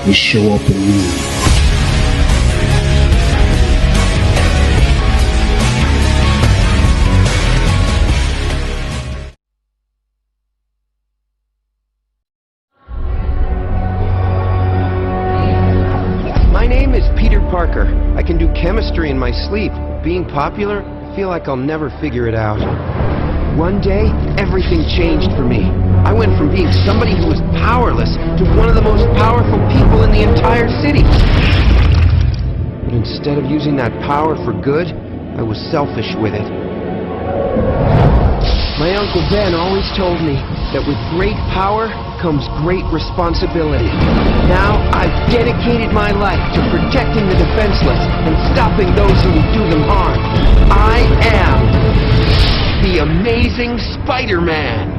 you show up in need. My name is Peter Parker. I can do chemistry in my sleep. Being popular, I feel like I'll never figure it out. One day, everything changed for me. I went from being somebody who was powerless to one of the most powerful people in the entire city. But instead of using that power for good, I was selfish with it. My Uncle Ben always told me that with great power comes great responsibility. Now, I've dedicated my life to protecting the defenseless and stopping those who will do them harm. I am the Amazing Spider-Man!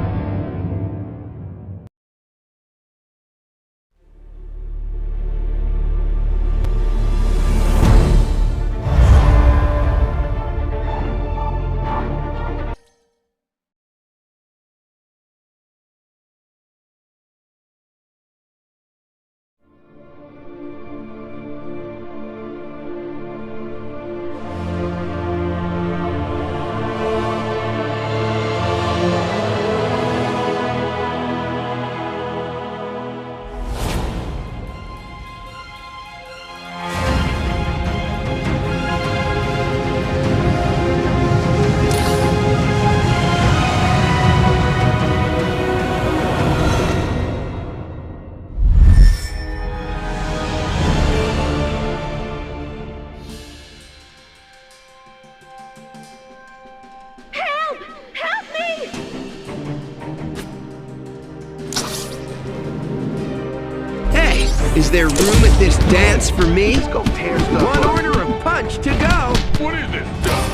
Is there room at this dance for me? Let's go tear stuff One up. order of punch to go! What is this stuff?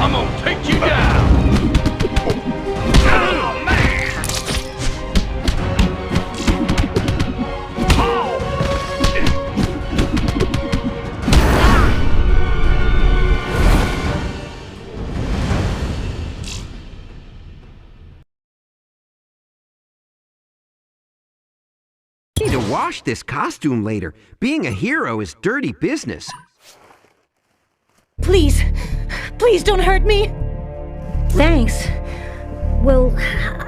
I'm gonna take you down! Oh, man! Oh! I need to wash this costume later. Being a hero is dirty business. Please, please don't hurt me. Thanks. Well,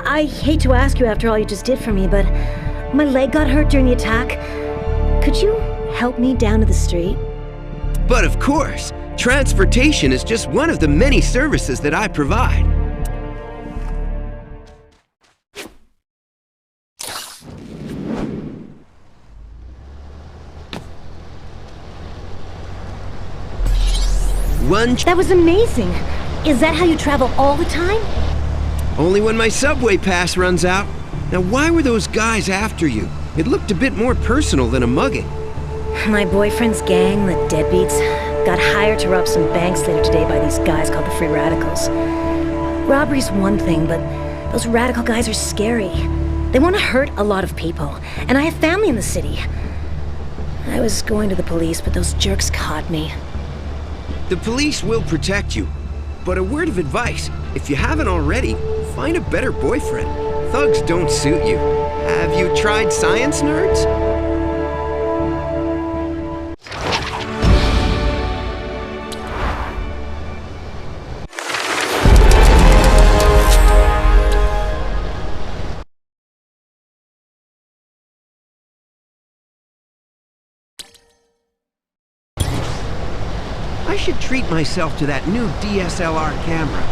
I hate to ask you after all you just did for me, but my leg got hurt during the attack. Could you help me down to the street? But of course, transportation is just one of the many services that I provide. That was amazing. Is that how you travel all the time? Only when my subway pass runs out. Now why were those guys after you? It looked a bit more personal than a mugging. My boyfriend's gang, the Deadbeats, got hired to rob some banks later today by these guys called the Free Radicals. Robbery's one thing, but those radical guys are scary. They want to hurt a lot of people, and I have family in the city. I was going to the police, but those jerks caught me. The police will protect you, but a word of advice, if you haven't already, find a better boyfriend. Thugs don't suit you. Have you tried science, nerds? I should treat myself to that new DSLR camera.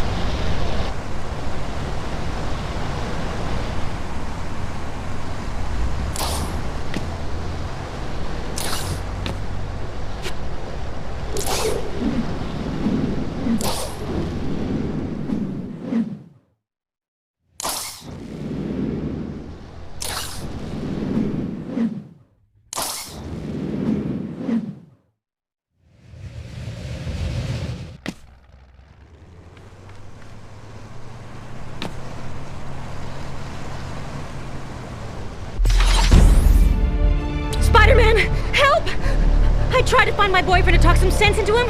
Spider-Man, help! I tried to find my boyfriend to talk some sense into him,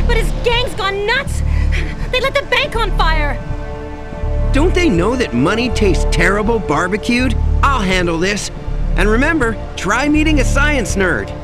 but his gang's gone nuts! They lit the bank on fire! Don't they know that money tastes terrible barbecued? I'll handle this. And remember, try meeting a science nerd.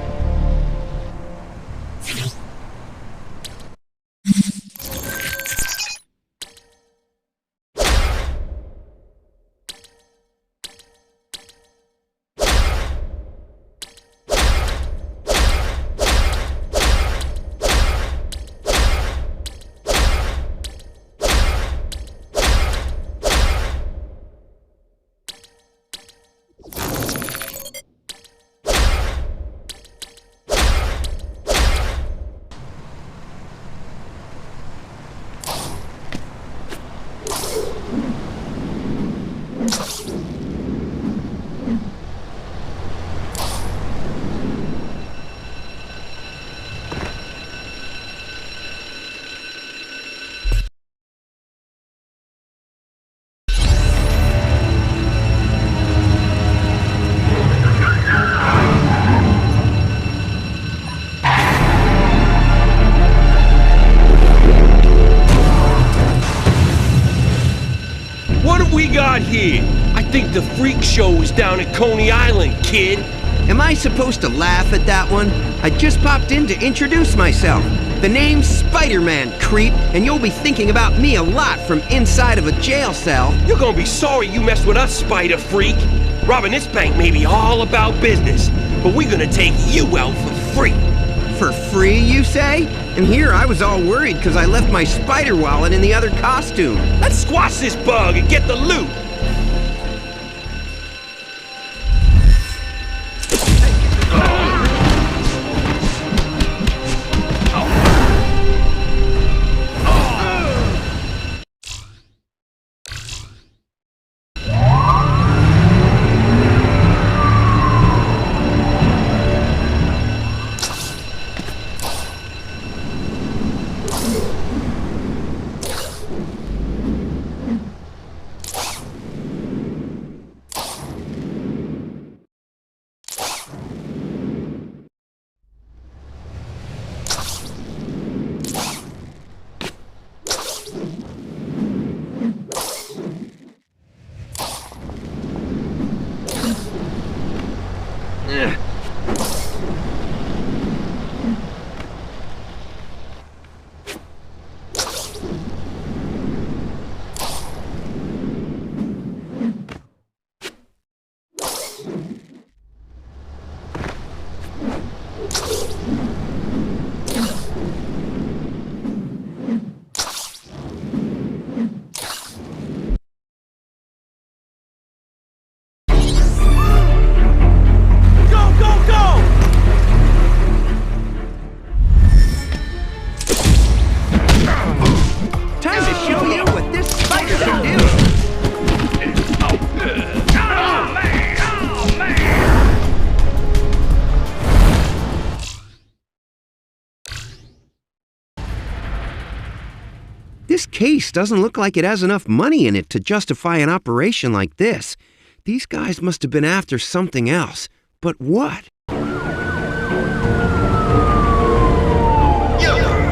What have we got here? I think the freak show is down at Coney Island, kid. Am I supposed to laugh at that one? I just popped in to introduce myself. The name's Spider-Man, creep, and you'll be thinking about me a lot from inside of a jail cell. You're gonna be sorry you messed with us, Spider Freak. Robbing this bank may be all about business, but we're gonna take you out for free. For free, you say? And here I was all worried because I left my spider wallet in the other costume. Let's squash this bug and get the loot. This case doesn't look like it has enough money in it to justify an operation like this. These guys must have been after something else. But what? You!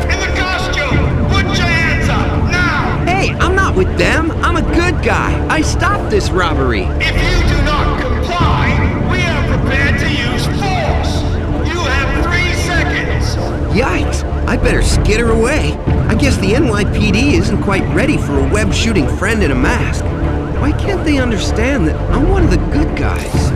In the costume! Put your hands up, now! Hey, I'm not with them. I'm a good guy. I stopped this robbery. If you do not comply, we are prepared to use force! You have 3 seconds! Yikes! I better skitter away. I guess the NYPD isn't quite ready for a web-shooting friend in a mask. Why can't they understand that I'm one of the good guys?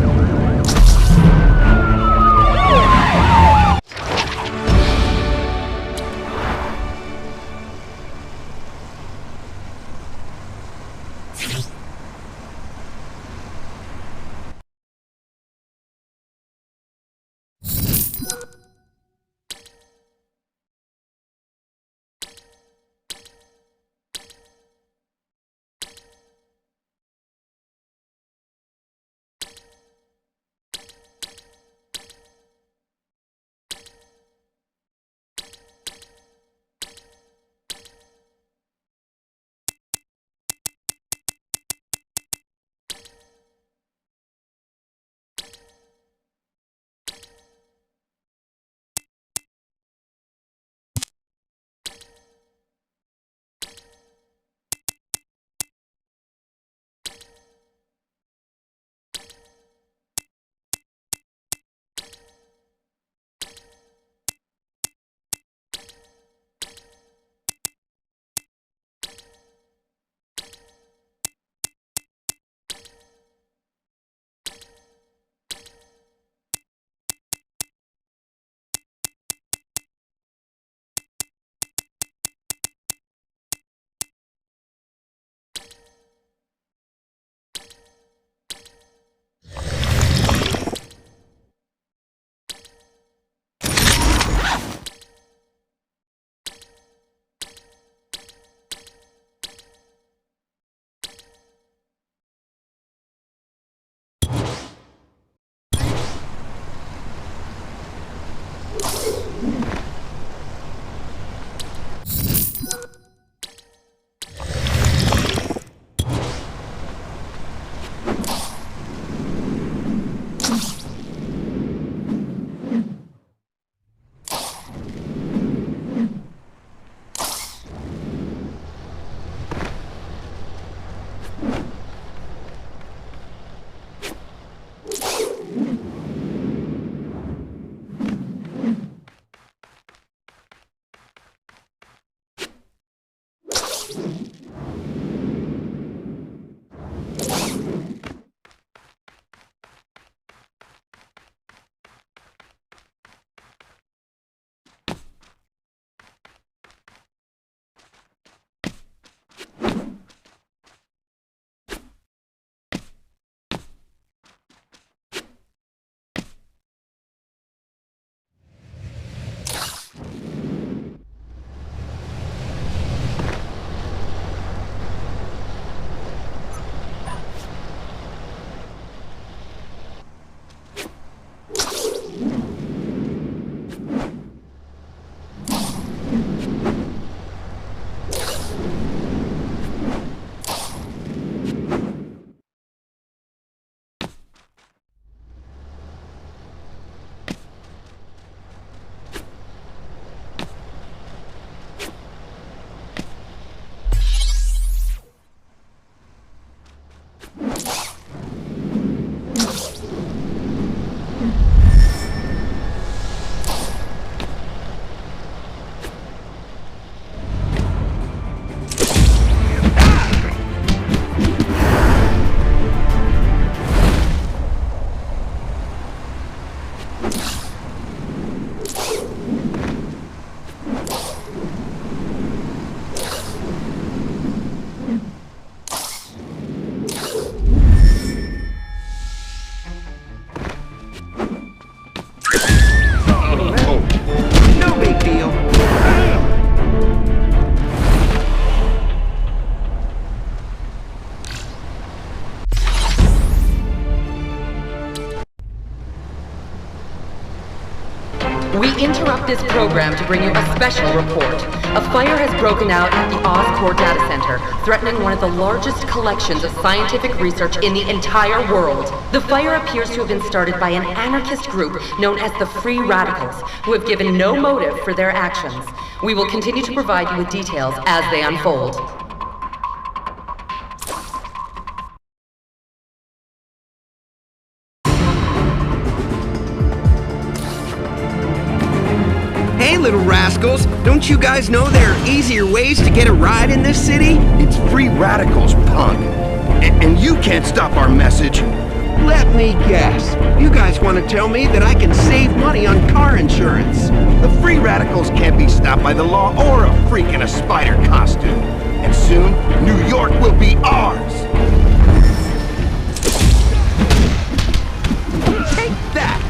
We interrupt this program to bring you a special report. A fire has broken out at the Oscorp data center, threatening one of the largest collections of scientific research in the entire world. The fire appears to have been started by an anarchist group known as the Free Radicals, who have given no motive for their actions. We will continue to provide you with details as they unfold. Hey, little rascals, don't you guys know there are easier ways to get a ride in this city? It's Free Radicals, punk. And you can't stop our message. Let me guess. You guys want to tell me that I can save money on car insurance? The Free Radicals can't be stopped by the law or a freak in a spider costume. And soon, New York will be ours. Take that!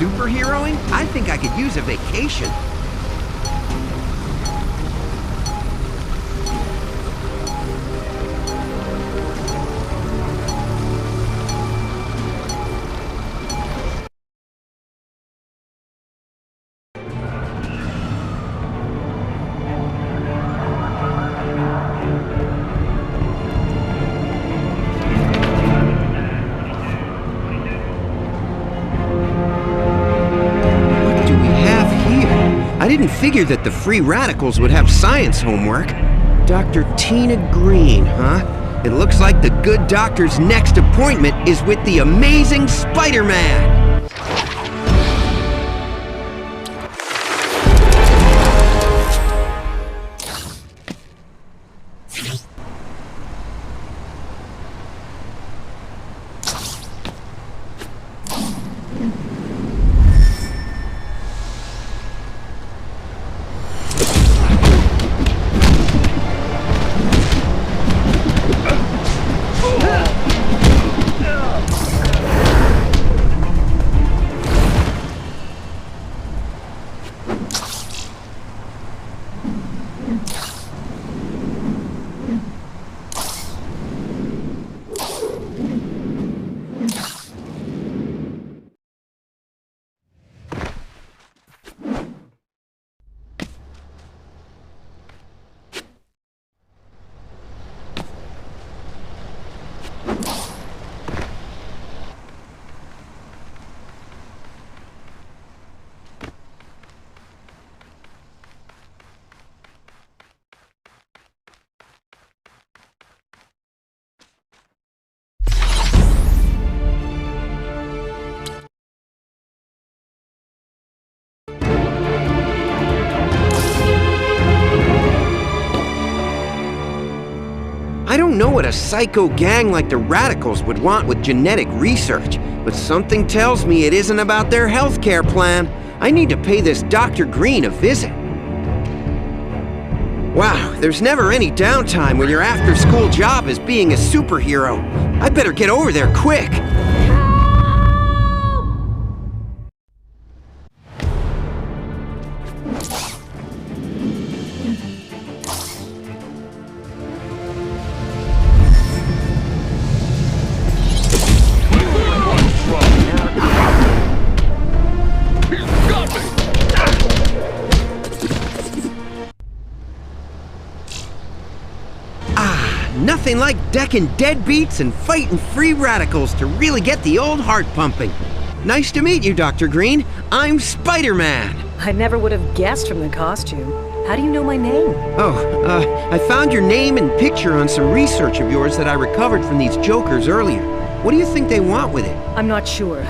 superheroing? I think I could use a vacation. I didn't figure that the free radicals would have science homework. Dr. Tina Green, huh? It looks like the good doctor's next appointment is with the amazing Spider-Man! I don't know what a psycho gang like the Radicals would want with genetic research, but something tells me it isn't about their healthcare plan. I need to pay this Dr. Green a visit. Wow, there's never any downtime when your after-school job is being a superhero. I better get over there quick. Nothing like decking deadbeats and fighting free radicals to really get the old heart pumping. Nice to meet you, Dr. Green. I'm Spider-Man. I never would have guessed from the costume. How do you know my name? Oh, I found your name and picture on some research of yours that I recovered from these jokers earlier. What do you think they want with it? I'm not sure,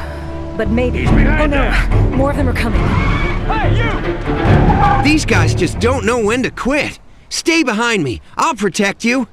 but maybe. He's behind Oh no, there. more of them are coming. Hey, you! These guys just don't know when to quit. Stay behind me. I'll protect you.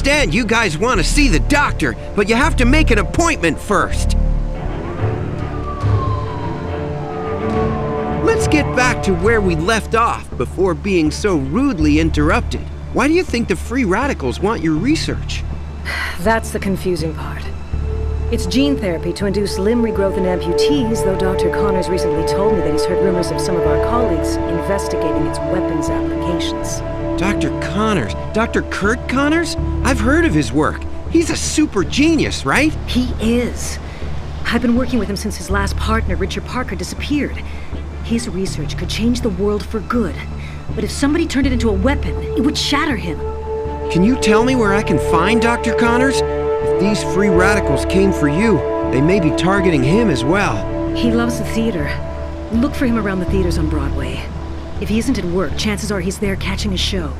understand you guys want to see the doctor, but you have to make an appointment first. Let's get back to where we left off before being so rudely interrupted. Why do you think the free radicals want your research? That's the confusing part. It's gene therapy to induce limb regrowth in amputees, though Dr. Connors recently told me that he's heard rumors of some of our colleagues investigating its weapons applications. Dr. Connors? Dr. Kurt Connors? I've heard of his work. He's a super genius, right? He is. I've been working with him since his last partner, Richard Parker, disappeared. His research could change the world for good. But if somebody turned it into a weapon, it would shatter him. Can you tell me where I can find Dr. Connors? If these free radicals came for you, they may be targeting him as well. He loves the theater. Look for him around the theaters on Broadway. If he isn't at work, chances are he's there catching a show.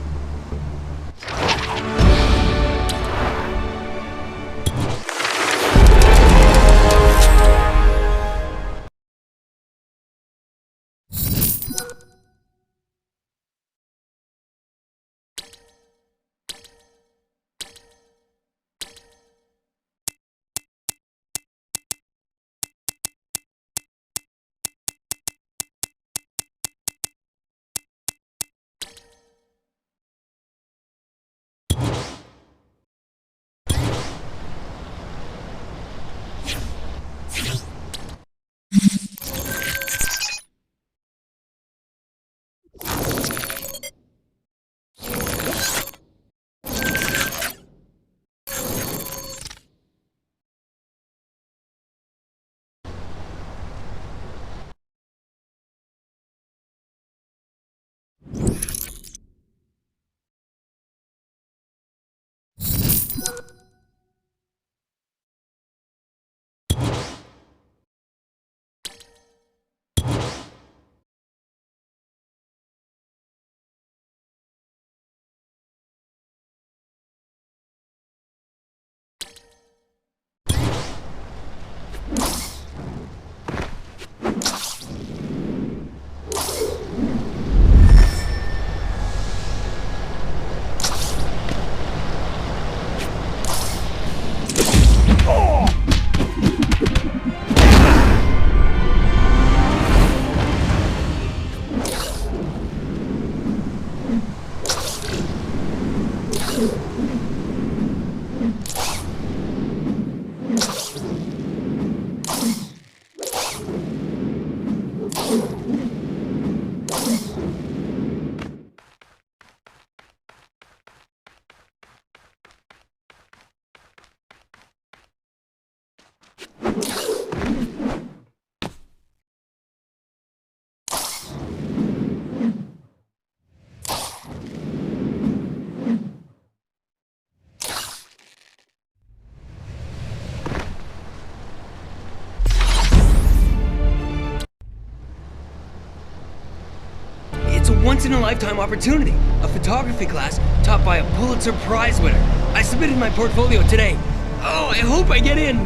It's a once-in-a-lifetime opportunity. A photography class taught by a Pulitzer Prize winner. I submitted my portfolio today. Oh, I hope I get in.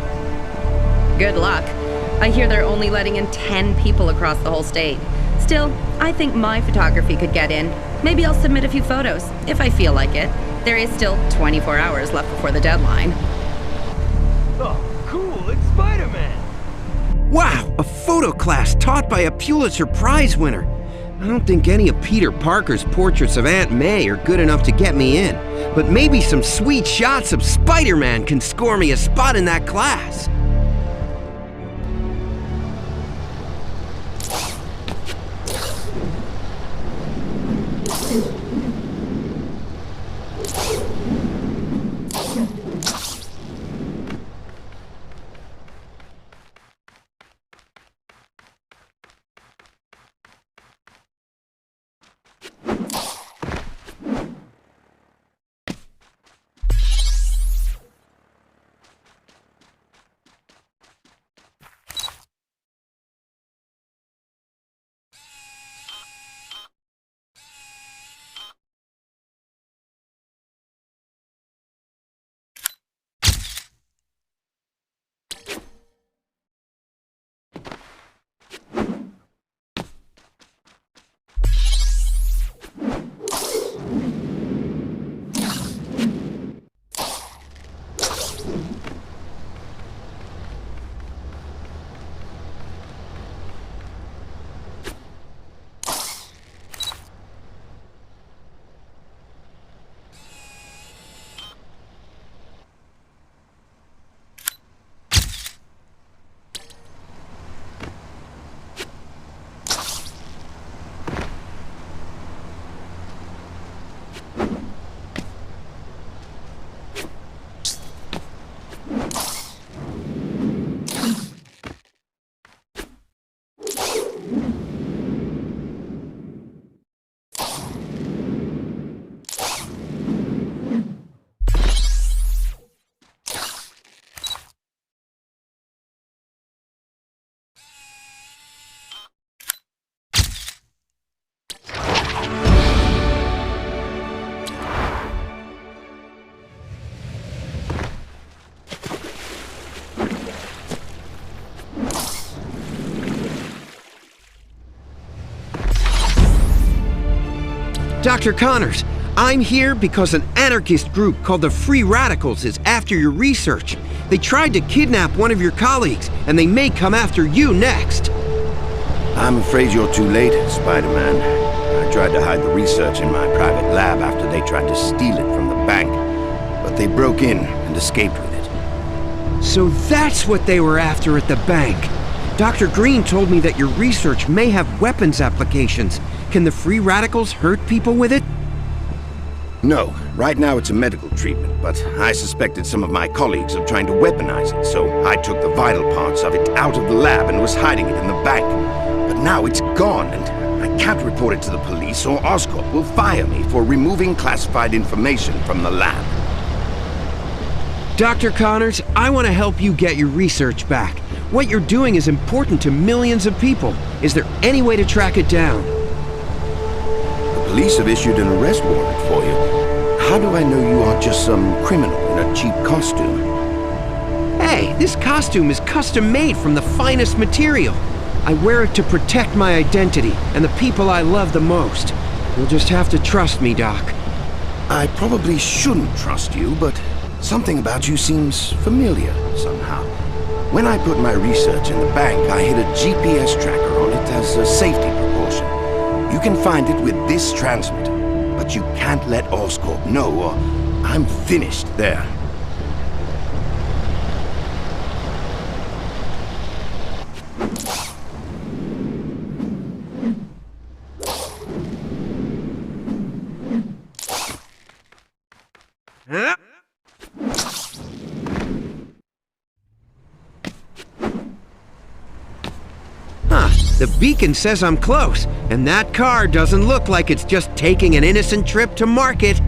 Good luck. I hear they're only letting in 10 people across the whole state. Still, I think my photography could get in. Maybe I'll submit a few photos, if I feel like it. There is still 24 hours left before the deadline. Oh, cool, it's Spider-Man. Wow, a photo class taught by a Pulitzer Prize winner. I don't think any of Peter Parker's portraits of Aunt May are good enough to get me in, but maybe some sweet shots of Spider-Man can score me a spot in that class. Dr. Connors, I'm here because an anarchist group called the Free Radicals is after your research. They tried to kidnap one of your colleagues, and they may come after you next. I'm afraid you're too late, Spider-Man. I tried to hide the research in my private lab after they tried to steal it from the bank. But they broke in and escaped with it. So that's what they were after at the bank. Dr. Green told me that your research may have weapons applications. Can the Free Radicals hurt people with it? No, right now it's a medical treatment, but I suspected some of my colleagues of trying to weaponize it, so I took the vital parts of it out of the lab and was hiding it in the bank. But now it's gone, and I can't report it to the police, or Oscorp will fire me for removing classified information from the lab. Dr. Connors, I want to help you get your research back. What you're doing is important to millions of people. Is there any way to track it down? The police have issued an arrest warrant for you. How do I know you aren't just some criminal in a cheap costume? Hey, this costume is custom made from the finest material. I wear it to protect my identity and the people I love the most. You'll just have to trust me, Doc. I probably shouldn't trust you, but something about you seems familiar somehow. When I put my research in the bank, I hid a GPS tracker on it as a safety precaution. You can find it with this transmitter, but you can't let Oscorp know or I'm finished there. The beacon says I'm close, and that car doesn't look like it's just taking an innocent trip to market.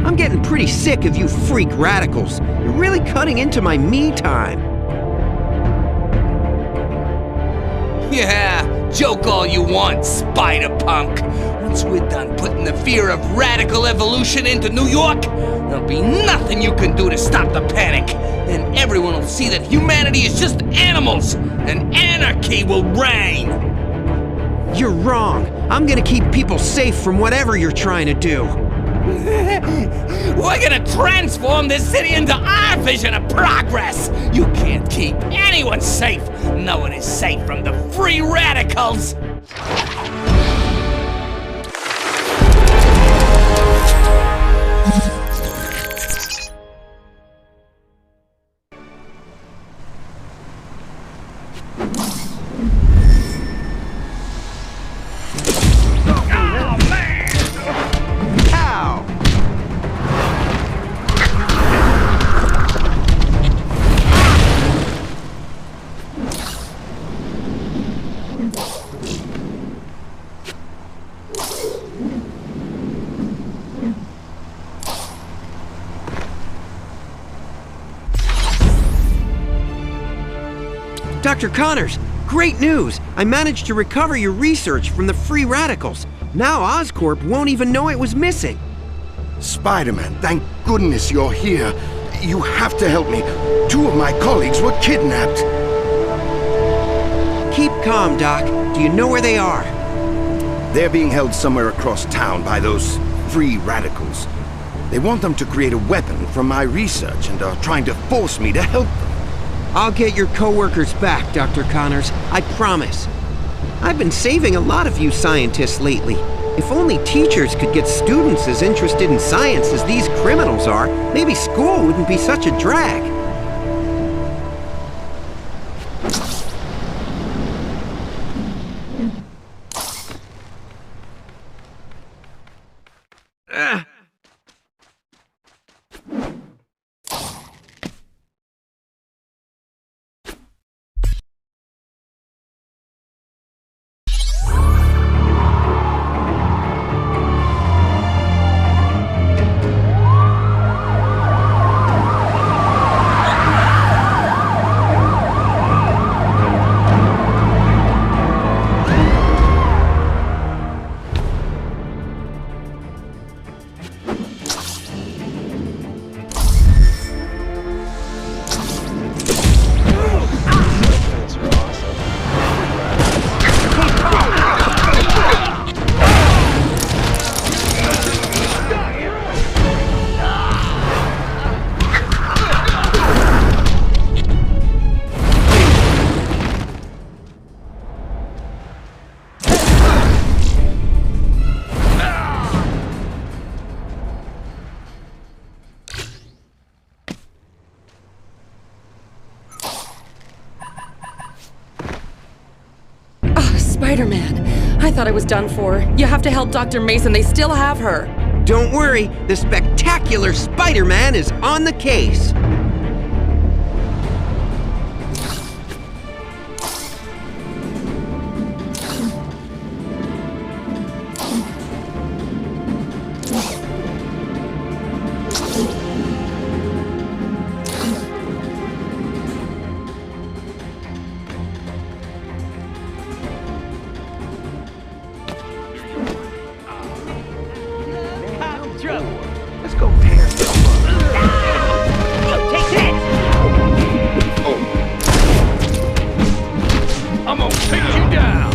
I'm getting pretty sick of you freak radicals. You're really cutting into my me time. Yeah, joke all you want, Spider-Punk. Once we're done putting the fear of radical evolution into New York, there'll be nothing you can do to stop the panic. And everyone will see that humanity is just animals, and anarchy will reign. You're wrong. I'm gonna keep people safe from whatever you're trying to do. We're gonna transform this city into our vision of progress! You can't keep anyone safe! No one is safe from the free radicals! Oh, man! Dr. Connors, great news! I managed to recover your research from the free radicals. Now Oscorp won't even know it was missing. Spider-Man, thank goodness you're here. You have to help me. 2 of my colleagues were kidnapped. Keep calm, Doc. Do you know where they are? They're being held somewhere across town by those free radicals. They want them to create a weapon from my research and are trying to force me to help them. I'll get your co-workers back, Dr. Connors. I promise. I've been saving a lot of you scientists lately. If only teachers could get students as interested in science as these criminals are, maybe school wouldn't be such a drag. Spider-Man, I thought I was done for. You have to help Dr. Mason. They still have her. Don't worry, the spectacular Spider-Man is on the case. Let's go tear them up. Take that! I'm gonna take you down!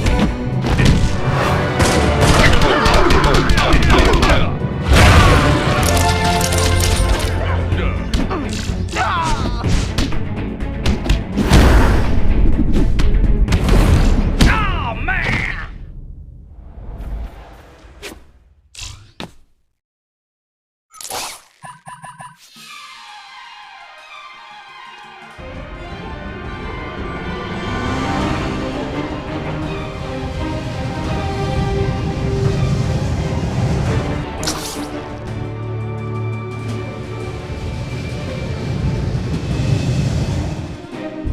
Oh, man!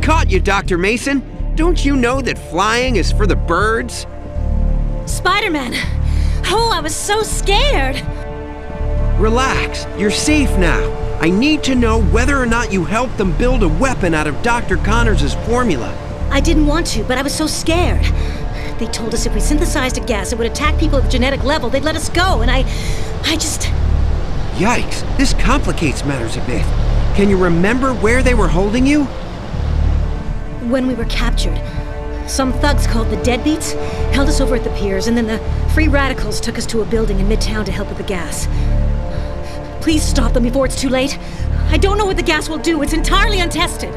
Caught you, Dr. Mason. Don't you know that flying is for the birds? Spider-Man! Oh, I was so scared! Relax, you're safe now. I need to know whether or not you helped them build a weapon out of Dr. Connors' formula. I didn't want to, but I was so scared. They told us if we synthesized a gas that would attack people at the genetic level, they'd let us go, and I just... Yikes, this complicates matters a bit. Can you remember where they were holding you? When we were captured, some thugs called the Deadbeats held us over at the piers, and then the Free Radicals took us to a building in Midtown to help with the gas. Please stop them before it's too late. I don't know what the gas will do. It's entirely untested.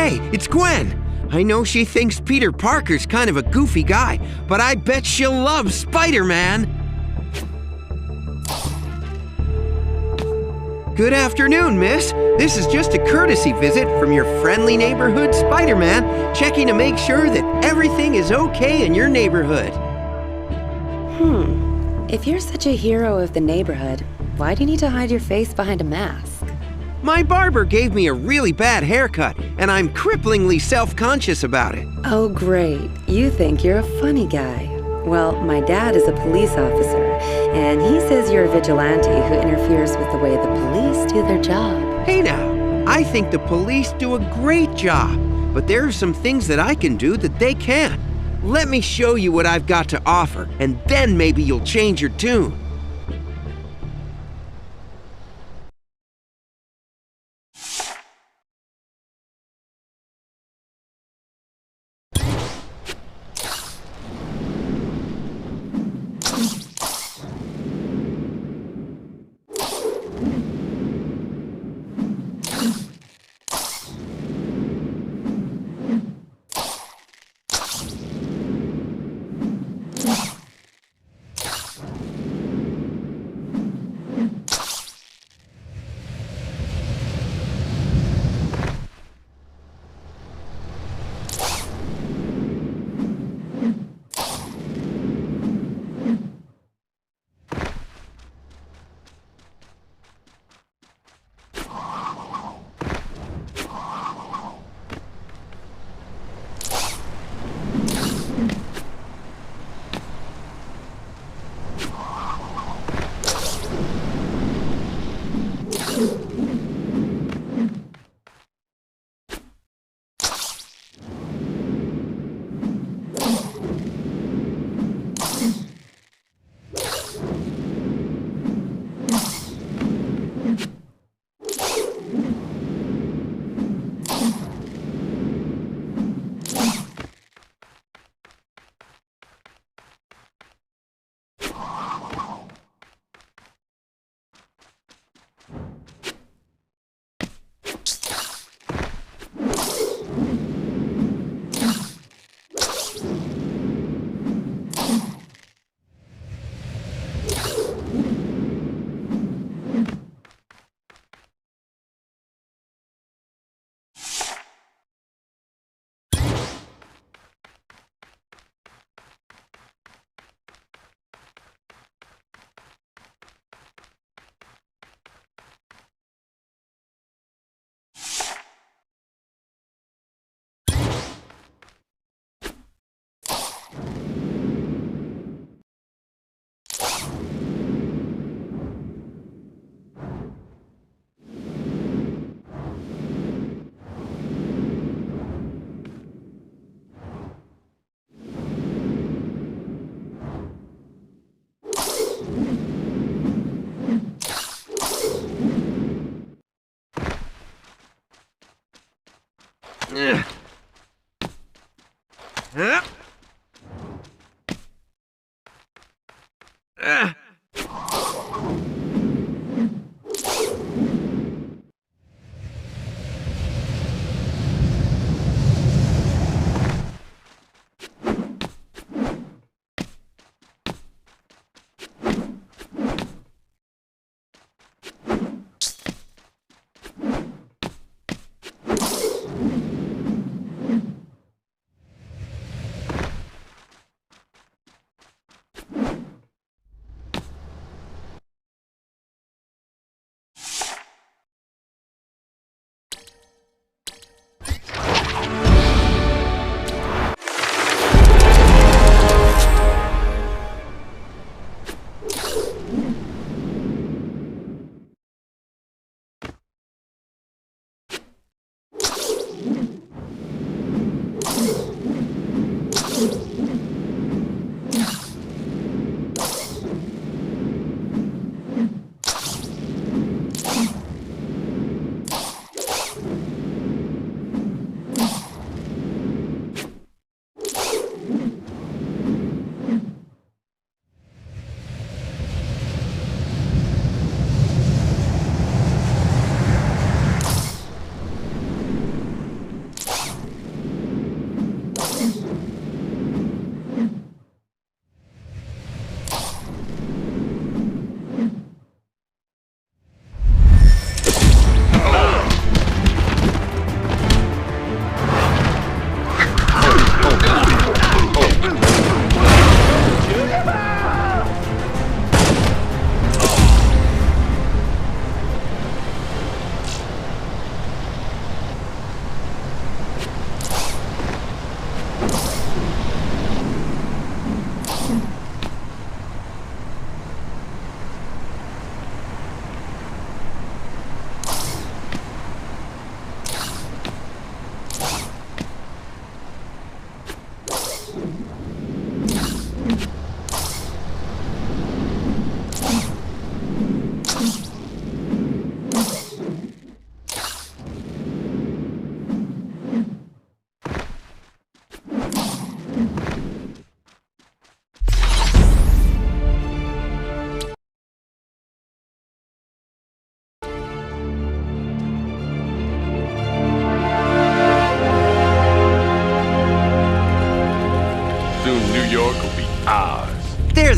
Hey, it's Gwen! I know she thinks Peter Parker's kind of a goofy guy, but I bet she'll love Spider-Man! Good afternoon, miss. This is just a courtesy visit from your friendly neighborhood Spider-Man, checking to make sure that everything is okay in your neighborhood. If you're such a hero of the neighborhood, why do you need to hide your face behind a mask? My barber gave me a really bad haircut, and I'm cripplingly self-conscious about it. Oh, great. You think you're a funny guy. Well, my dad is a police officer, and he says you're a vigilante who interferes with the way the police do their job. Hey now, I think the police do a great job, but there are some things that I can do that they can't. Let me show you what I've got to offer, and then maybe you'll change your tune.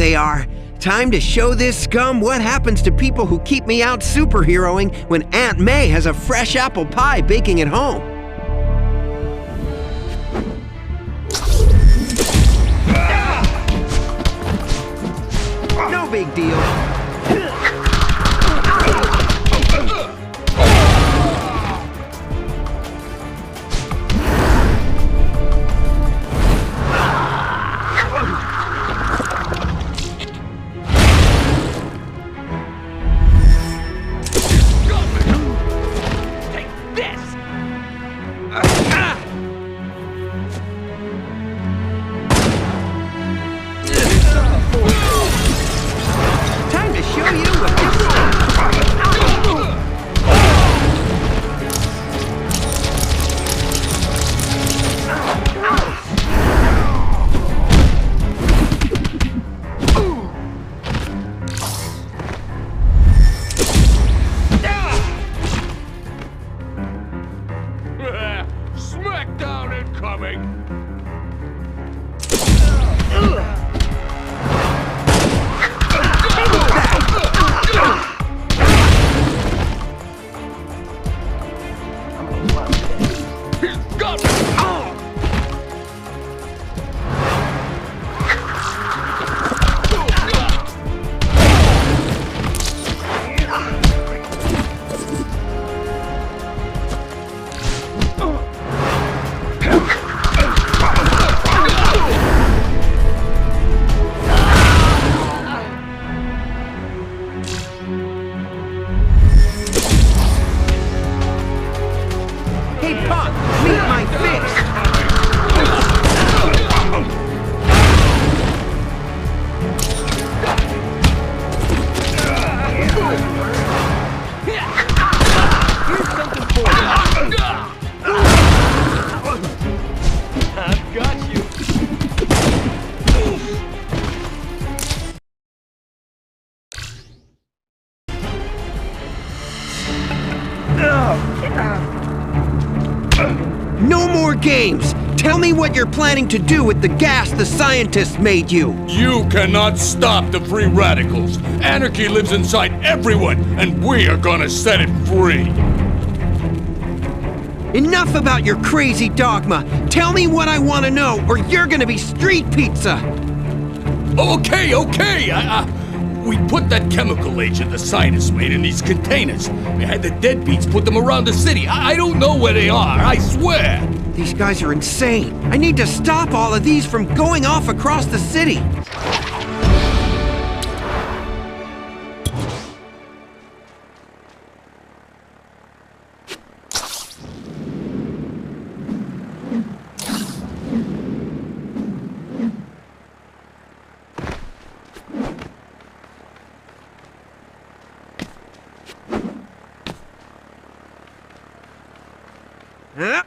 they are. Time to show this scum what happens to people who keep me out superheroing when Aunt May has a fresh apple pie baking at home. No big deal. Time to show you what this is. Smackdown incoming! He's got me! Hey, Punk, meet my fist! Here's something for you! I've got you! No more games! Tell me what you're planning to do with the gas the scientists made you! You cannot stop the free radicals. Anarchy lives inside everyone, and we are gonna set it free. Enough about your crazy dogma! Tell me what I want to know, or you're gonna be street pizza! Okay. We put that chemical agent the scientists made in these containers. We had the deadbeats put them around the city. I don't know where they are, I swear. These guys are insane. I need to stop all of these from going off across the city. Huh?